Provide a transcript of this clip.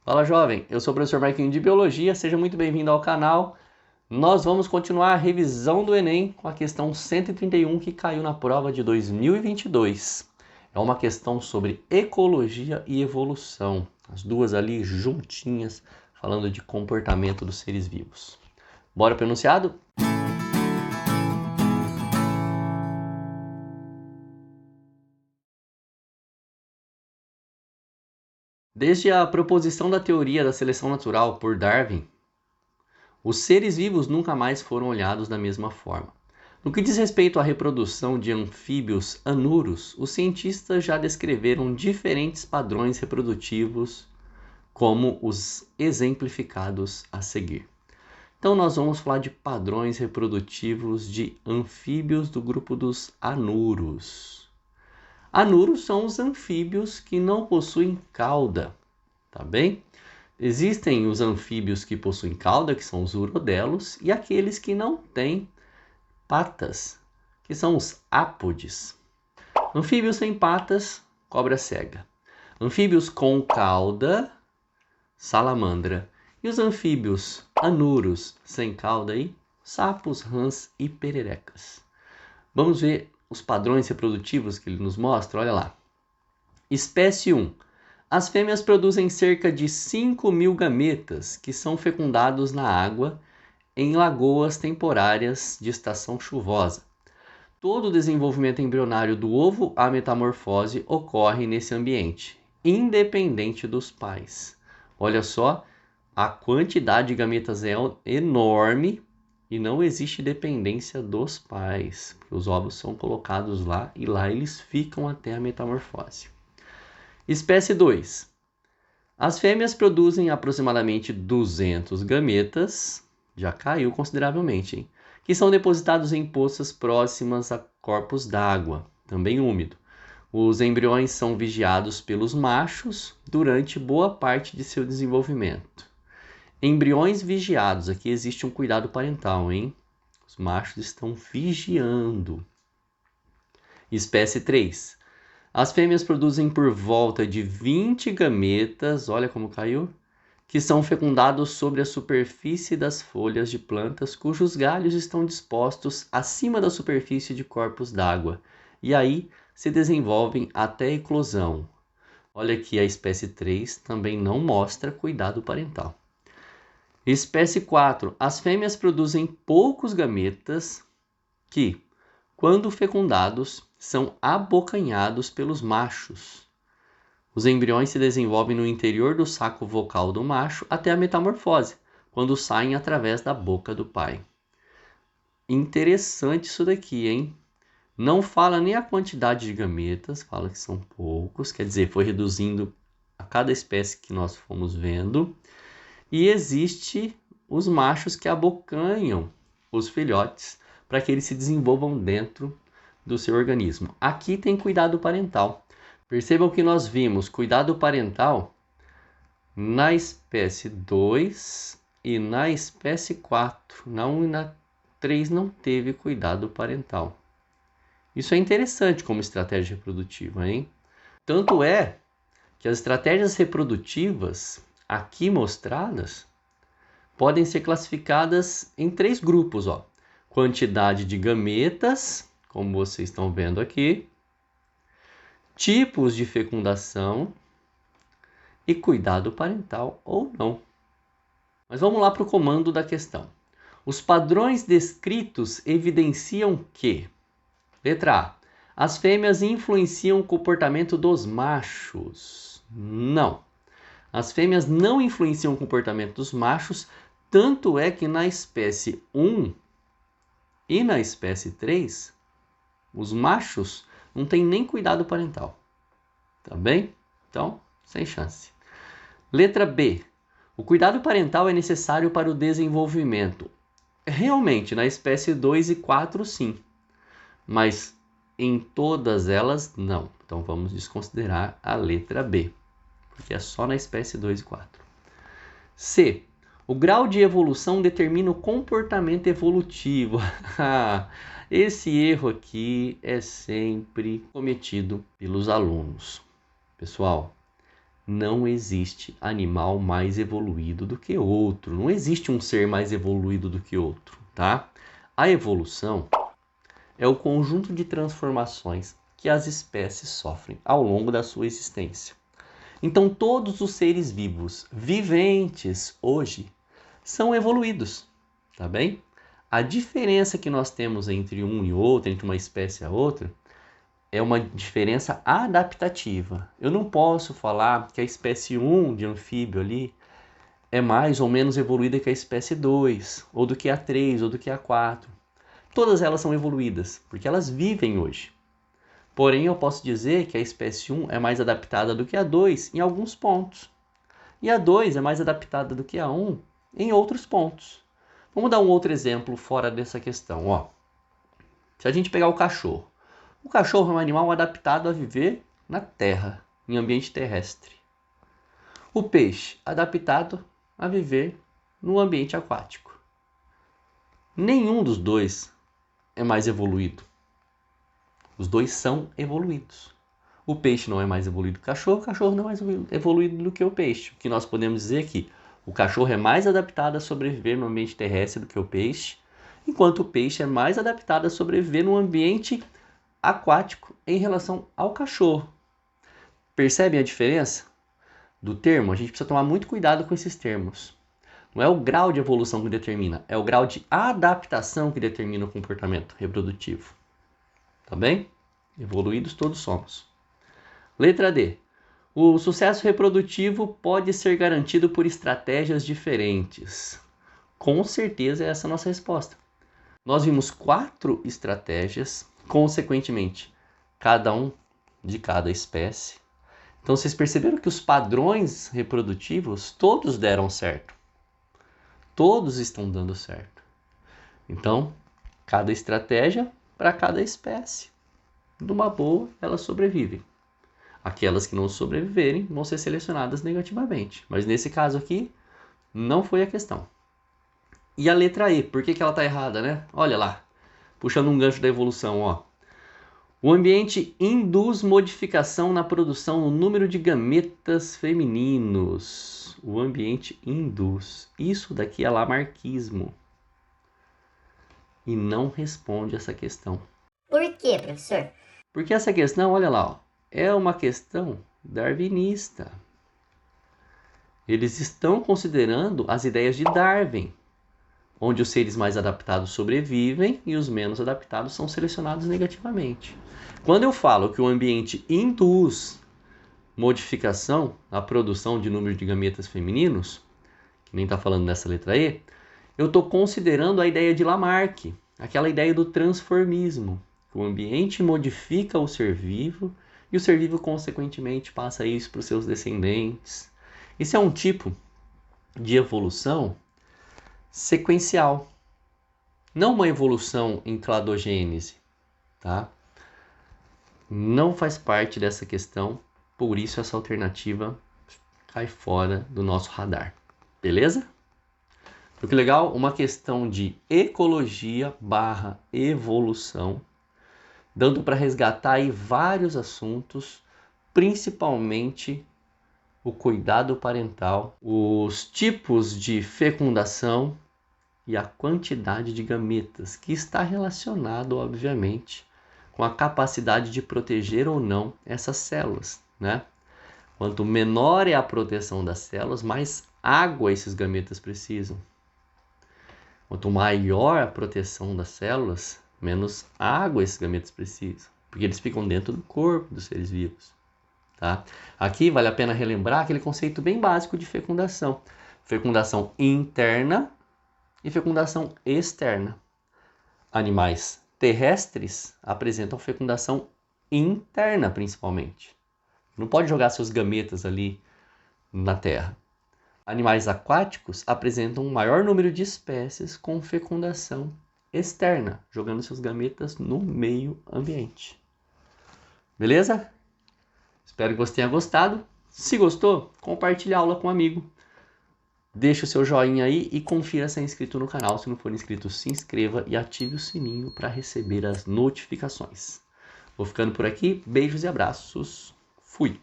Fala jovem, eu sou o professor Marquinhos de Biologia, seja muito bem-vindo ao canal. Nós vamos continuar a revisão do Enem com a questão 131 que caiu na prova de 2022. É uma questão sobre ecologia e evolução, as duas ali juntinhas, falando de comportamento dos seres vivos. Bora para o enunciado? Desde a proposição da teoria da seleção natural por Darwin, os seres vivos nunca mais foram olhados da mesma forma. No que diz respeito à reprodução de anfíbios anuros, os cientistas já descreveram diferentes padrões reprodutivos, como os exemplificados a seguir. Então nós vamos falar de padrões reprodutivos de anfíbios do grupo dos anuros. Anuros são os anfíbios que não possuem cauda, tá bem? Existem os anfíbios que possuem cauda, que são os urodelos, e aqueles que não têm patas, que são os ápodes. Anfíbios sem patas, cobra cega. Anfíbios com cauda, salamandra. E os anfíbios anuros sem cauda aí, sapos, rãs e pererecas. Vamos ver os padrões reprodutivos que ele nos mostra, olha lá. Espécie 1. As fêmeas produzem cerca de 5.000 gametas que são fecundados na água em lagoas temporárias de estação chuvosa. Todo o desenvolvimento embrionário do ovo à metamorfose ocorre nesse ambiente, independente dos pais. Olha só, a quantidade de gametas é enorme e não existe dependência dos pais, porque os ovos são colocados lá e lá eles ficam até a metamorfose. Espécie 2. As fêmeas produzem aproximadamente 200 gametas, já caiu consideravelmente, hein? Que são depositados em poças próximas a corpos d'água, também úmido. Os embriões são vigiados pelos machos durante boa parte de seu desenvolvimento. Embriões vigiados, aqui existe um cuidado parental, hein? Os machos estão vigiando. Espécie 3. As fêmeas produzem por volta de 20 gametas, olha como caiu, que são fecundados sobre a superfície das folhas de plantas cujos galhos estão dispostos acima da superfície de corpos d'água, e aí se desenvolvem até a eclosão. Olha aqui, a espécie 3 também não mostra cuidado parental. Espécie 4. As fêmeas produzem poucos gametas que, quando fecundados, são abocanhados pelos machos. Os embriões se desenvolvem no interior do saco vocal do macho até a metamorfose, quando saem através da boca do pai. Interessante isso daqui, hein? Não fala nem a quantidade de gametas, fala que são poucos, quer dizer, foi reduzindo a cada espécie que nós fomos vendo. E existe os machos que abocanham os filhotes para que eles se desenvolvam dentro do seu organismo. Aqui tem cuidado parental. Percebam que nós vimos cuidado parental na espécie 2 e na espécie 4. Na 1 e na 3 não teve cuidado parental. Isso é interessante como estratégia reprodutiva, hein? Tanto é que as estratégias reprodutivas aqui mostradas podem ser classificadas em 3 grupos, ó. Quantidade de gametas, como vocês estão vendo aqui, tipos de fecundação e cuidado parental ou não. Mas vamos lá para o comando da questão. Os padrões descritos evidenciam que, letra A, as fêmeas influenciam o comportamento dos machos. Não. As fêmeas não influenciam o comportamento dos machos, tanto é que na espécie 1 e na espécie 3, os machos não têm nem cuidado parental. Tá bem? Então, sem chance. Letra B. O cuidado parental é necessário para o desenvolvimento. Realmente, na espécie 2 e 4, sim. Mas em todas elas, não. Então, vamos desconsiderar a letra B, porque é só na espécie 2 e 4. C. O grau de evolução determina o comportamento evolutivo. Esse erro aqui é sempre cometido pelos alunos. Pessoal, não existe animal mais evoluído do que outro. Não existe um ser mais evoluído do que outro, tá? A evolução é o conjunto de transformações que as espécies sofrem ao longo da sua existência. Então, todos os seres vivos, viventes hoje, são evoluídos, tá bem? A diferença que nós temos entre um e outro, entre uma espécie e a outra, é uma diferença adaptativa. Eu não posso falar que a espécie 1 de anfíbio ali é mais ou menos evoluída que a espécie 2, ou do que a 3, ou do que a 4. Todas elas são evoluídas, porque elas vivem hoje. Porém, eu posso dizer que a espécie 1 é mais adaptada do que a 2 em alguns pontos. E a 2 é mais adaptada do que a 1 em outros pontos. Vamos dar um outro exemplo fora dessa questão. Ó. Se a gente pegar o cachorro é um animal adaptado a viver na terra, em ambiente terrestre. O peixe, adaptado a viver no ambiente aquático. Nenhum dos dois é mais evoluído. Os dois são evoluídos. O peixe não é mais evoluído que o cachorro não é mais evoluído do que o peixe. O que nós podemos dizer é que o cachorro é mais adaptado a sobreviver no ambiente terrestre do que o peixe, enquanto o peixe é mais adaptado a sobreviver no ambiente aquático em relação ao cachorro. Percebem a diferença do termo? A gente precisa tomar muito cuidado com esses termos. Não é o grau de evolução que determina, é o grau de adaptação que determina o comportamento reprodutivo. Tá bem? Evoluídos todos somos. Letra D. O sucesso reprodutivo pode ser garantido por estratégias diferentes. Com certeza essa é a nossa resposta. Nós vimos 4 estratégias, consequentemente, cada um de cada espécie. Então vocês perceberam que os padrões reprodutivos todos deram certo. Todos estão dando certo. Então, cada estratégia para cada espécie. Numa boa, elas sobrevivem. Aquelas que não sobreviverem vão ser selecionadas negativamente. Mas nesse caso aqui, não foi a questão. E a letra E, por que ela está errada, né? Olha lá, puxando um gancho da evolução, ó. O ambiente induz modificação na produção no número de gametas femininos. O ambiente induz. Isso daqui é lamarquismo. E não responde essa questão. Por quê, professor? Porque essa questão, olha lá, ó, é uma questão darwinista. Eles estão considerando as ideias de Darwin, onde os seres mais adaptados sobrevivem e os menos adaptados são selecionados negativamente. Quando eu falo que o ambiente induz modificação na produção de número de gametas femininos, que nem está falando nessa letra E, eu estou considerando a ideia de Lamarck, aquela ideia do transformismo. O ambiente modifica o ser vivo e o ser vivo, consequentemente, passa isso para os seus descendentes. Isso é um tipo de evolução sequencial, não uma evolução em cladogênese, tá? Não faz parte dessa questão, por isso essa alternativa cai fora do nosso radar, beleza? Porque legal, uma questão de ecologia / evolução, dando para resgatar aí vários assuntos, principalmente o cuidado parental, os tipos de fecundação e a quantidade de gametas, que está relacionado, obviamente, com a capacidade de proteger ou não essas células, né? Quanto menor é a proteção das células, mais água esses gametas precisam. Quanto maior a proteção das células, menos água esses gametas precisam, porque eles ficam dentro do corpo dos seres vivos. Tá? Aqui vale a pena relembrar aquele conceito bem básico de fecundação. Fecundação interna e fecundação externa. Animais terrestres apresentam fecundação interna, principalmente. Não pode jogar seus gametas ali na terra. Animais aquáticos apresentam um maior número de espécies com fecundação externa, jogando seus gametas no meio ambiente. Beleza? Espero que você tenha gostado. Se gostou, compartilhe a aula com um amigo. Deixe o seu joinha aí e confira se é inscrito no canal. Se não for inscrito, se inscreva e ative o sininho para receber as notificações. Vou ficando por aqui. Beijos e abraços. Fui!